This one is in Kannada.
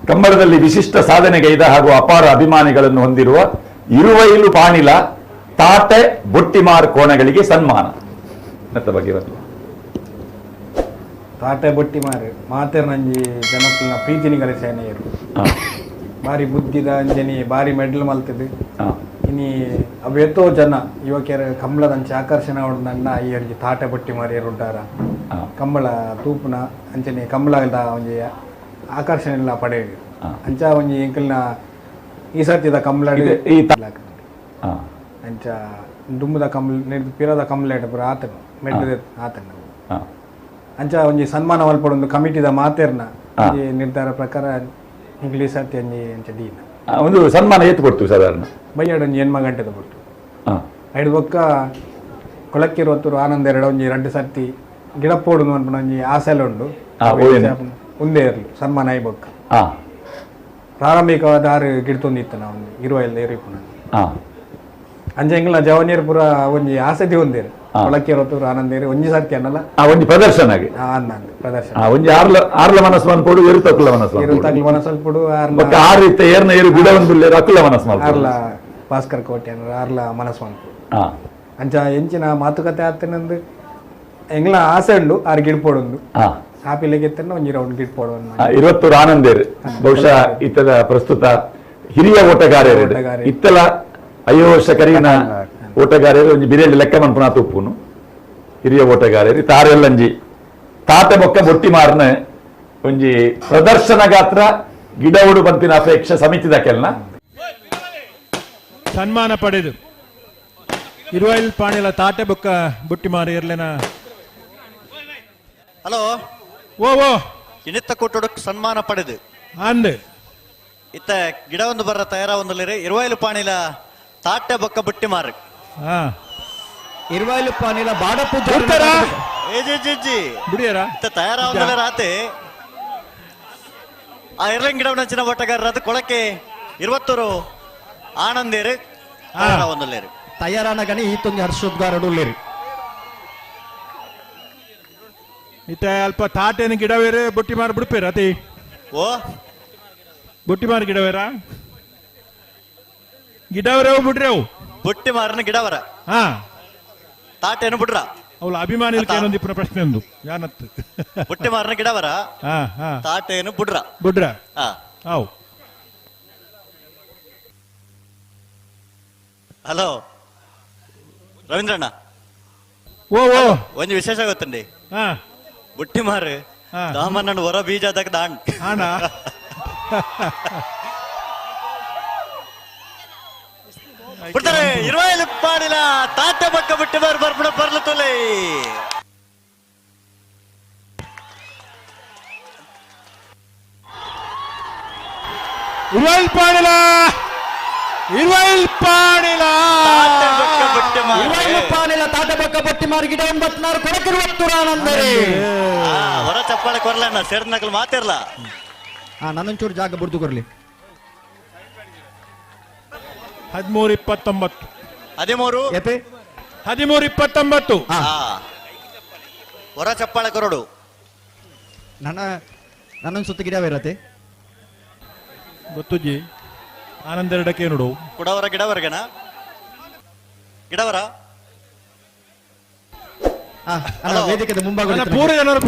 ಕಂಬಳದಲ್ಲಿ ವಿಶಿಷ್ಟ ಸಾಧನೆಗೈದ ಹಾಗೂ ಅಪಾರ ಅಭಿಮಾನಿಗಳನ್ನು ಹೊಂದಿರುವ ಇರುವೈಲು ಪಾಣಿಲ ತಾಟೆ ಬೊಟ್ಟಿಮಾರ್ ಕೋಣಗಳಿಗೆ ಸನ್ಮಾನ ಬಗ್ಗೆ ಬರಲಿ. ತಾಟೆ ಬೊಟ್ಟಿಮಾರ್ ಮಾತೆರ್ನಂಜಿ ಜನಪಲ್ನ ಪ್ರೀತಿನಿ ಸೇನೆಯರು ಬಾರಿ ಬುದ್ಧಿದ ಅಂಜನಿ ಬಾರಿ ಮೆಡಲ್ ಮಲ್ತದು ಇನಿ ಅವೆತ್ತೋ ಜನ ಯುವಕರ ಕಂಬಳದಂಚೆ ಆಕರ್ಷಣೆ ಅವಡನ್ನ ಅಯ್ಯರ್ಜಿ ತಾಟೆ ಬೊಟ್ಟಿಮಾರಿಯರು ಉಂಟಾರ ಕಂಬಳ ತೂಪುನ ಅಂಚನೆ ಕಂಬಳದ ಒಂಜಿ ಆಕರ್ಷಣೆ ಎಲ್ಲ ಪಡೆಯುದು ಅಂಚ ಒಂಜಿ ಎಂಕಲ್ನ ಈ ಸರ್ತಿದ ಕಂಬಳ ಅಂಚ ದುಂಬದ ಕಂಬಳ ಪಿರದ ಕಂಬಳ ಪುರ ಆತನು ಮೆಡ್ಡ ಆತನ ಅಂಚ ಒಂಜಿ ಸನ್ಮಾನ ಮಲ್ಪಡೊಂದು ಕಮಿಟಿದ ಮಾತೆರ್ನ ನಿರ್ಧಾರ ಪ್ರಕಾರ ಇಂಗ್ಲೀಷ್ ಸರ್ತಿ ಅಂಜಿ ಅಂಚ ದೀನ ಒಂದು ಸನ್ಮಾನ ಏತು ಕೊಡ್ತೀವಿ ಸಾಧಾರಣ ಬೈಯಾಡ ಒಂಜಿ 8 ಗಂಟೆದ ಬಿಟ್ಟು ಐದು ಬೊಕ್ಕ ಕೊಳಕ್ಕಿರು ಹೊತ್ತೂರು ಆನಂದ ಎರಡು ಒಂಜಿ 2 ಸರ್ತಿ ಗಿಡಪ್ಪೋಡು ಅನ್ಪಣ ಒಂಜಿ ಆಸೆಲ್ಲ ಉಂಡು ಮುಂದೆ ಇರಲಿ ಸನ್ಮಾನ ಆಯ್ ಬೊಕ್ಕ ಪ್ರಾರಂಭಿಕವಾದ 6 ಗಿಡತೊಂದಿತ್ತು ನಾವು 20 ಅಂಚ ಎಂಗ್ಲ ಜವನಿಯರ್ ಪುರ ಒಂಜಿ ಆಸಕ್ತಿ ಹೊಂದಿರು ಕೊಳಕ್ಕಿರು ಹೊತ್ತೂರು ಆನಂದೇರಿ ಒಂಜಿ ಸರ್ತಿ ಅನ್ನಲ್ಲ ಒಂಜಿ ಪ್ರದರ್ಶನ ಪ್ರದರ್ಶನ ಒಂಜಿ ಆರ್ಲ ಮನಸ್ಸು ಅನ್ಕೊಡು ಎರುತಕ್ಕುಲ ಮನಸ್ಸಲ್ಪಡು ಏರ್ನ ಏರು ಗಿಡ ಒಂದು ಅಕ್ಕುಲ ಮನಸ್ಸು ಆರ್ಲ ಭಾಸ್ಕರ್ ಕೋಟೆ ಆರ್ಲ ಮನಸ್ಸು ಅನ್ಕೊಡು ಅಂಚ ಎಂಚಿನ ಮಾತುಕತೆ ಆತನಂದು ಎಂಗ್ಲ ಆಸೆ ಉಂಡು 6 ಗಿಡಪೋಡು ಆಪಿಲೆಗೆ ಒಂಜಿ ರೌಂಡ್ ಗಿಡಪೋಡು 20 ಆನಂದೇರು ಬಹುಶಃ ಇತ್ತದ ಪ್ರಸ್ತುತ ಹಿರಿಯ ಓಟಗಾರರು ಇತ್ತಲ 5 ವರ್ಷ ಕರಿಗಿನ ಓಟಗಾರರು ಒಂಜಿ ಬಿರಿಯಲ್ಲಿ ಲೆಕ್ಕ ಮನ್ಪುನ ತುಪ್ಪುನು ಹಿರಿಯ ಓಟಗಾರರು ತಾರೆಲ್ಲಂಜಿ ತಾತೆ ಬೊಕ್ಕ ಬೊಟ್ಟಿ ಮಾರ್ನ ಒಂಜಿ ಪ್ರದರ್ಶನ ಗಾತ್ರ ಗಿಡವುಡು ಬಂತಿನ ಅಪೇಕ್ಷೆ ಸಮಿತಿದ ಕೆಲ್ನ ಸನ್ಮಾನ ಪಡೆದು ಇರುವೈಲ್ ಪಾಣಿಲ ತಾಟೆ ಬೊಕ್ಕ ಬುಟ್ಟಿ ಮಾರಿ ಇರ್ಲೇನ ಹಲೋ ಓ ಇನಿತ್ತ ಕೊಟ್ಟೊಡಕ್ ಸನ್ಮಾನ ಪಡೆದು ಅಂದ್ ಇತ್ತ ಗಿಡ ಒಂದು ಬರ್ರ ತಯಾರ ಒಂದಲ್ಲಿರಿ ಇರುವೈಲು ಪಾಣಿಲ ತಾಟೆ ಬೊಕ್ಕ ಬುಟ್ಟಿ ಮಾರು ಇರುವೈಲು ಪಾಣಿಲ ಬಾಡಪು ಬಿಡಿಯರ ಇತ್ತ ತಯಾರ ಒಂದಲ್ಲ ರಾತೆ ಆ ಇರ್ಲಿಂಗ್ ಗಿಡ ನಂಚಿನ ಓಟಗಾರರ ಅದು ಕೊಳಕ್ಕೆ 20 ಆನಂದೇರು ತಯಾರ ಒಂದಲ್ಲೇರು ತಯಾರಾನ ಗಣಿ ಈತೊಂದು ಹರ್ಷೋದ್ಗಾರಡು ಉಳ್ಳೇರಿ ಇತ್ತ ಅಲ್ಪ ತಾಟೇನ ಗಿಡವೇರೆ ಬುಟ್ಟಿ ಮಾರಿ ಬಿಡ್ಪೇರ ಅತಿ ಓ ಬುಟ್ಟಿ ಮಾರಿ ಗಿಡವೇರ ಗಿಡವರವು ಬಿಡ್ರೆವು ಬುಟ್ಟಿ ಮಾರನ ಗಿಡವರ ತಾಟೇನು ಬಿಡ್ರ ಅವಳ ಅಭಿಮಾನಿ ಏನೊಂದು ಇಪ್ಪನ ಪ್ರಶ್ನೆ ಒಂದು ಯಾನತ್ತು ಬುಟ್ಟಿ ಮಾರನ ಗಿಡವರ ತಾಟೇನು ಬಿಡ್ರ ಅವು ಹಲೋ ರವೀಂದ್ರಣ್ಣ ಓ ಒಂದು ವಿಶೇಷ ಗೊತ್ತಂಡಿ ಬುಟ್ಟಿ ಮಾರು ದಾಮಣ್ಣ ಹೊರ ಬೀಜ ದಾಂಡ್ ಹಣ ಬಿಡ್ತಾರೆ ಇರುವೈಲು ಪಾಣಿಲ ತಾಟೆ ಬೊಕ್ಕ ಬುಟ್ಟಿ ಮಾರು ಬರ್ಬಿಡ ಬರ್ಲು ತೊಲೆ ಇರುವೈಲ್ ಪಾಣಿಲ ತಾಟೆ ಬೊಕ್ಕ ಬುಟ್ಟಿ ಮಾರಿ ಗಿಡ 84 ಕೊಡಕಿರುವತ್ತು ಆನಂದರಿ ಹೊರ ಚಪ್ಪಾಳೆ ಕೊರ್ಲಣ್ಣ ಸೇರ್ದ ನಕಲ್ ಮಾತಿರ್ಲ ನನ್ನೊಂಚೂರು ಜಾಗ ಬುಡ್ದು ಕೊರ್ಲಿ 13-29 ಹೊರ ಚಪ್ಪಾಳೆ ಕೊರಡು ನನ್ನೊಂದು ಸುತ್ತ ಗಿಡ ಇರತ್ತೆ ಗೊತ್ತುಜಿ ಆನಂದೆರಡಕ್ಕೆ ನೋಡು ಕುಡವರ ಗಿಡವರ್ಗನ ಗಿಡವರ ವೇದಿಕೆದ ಮುಂಭಾಗ ಪೂರ ಜನರು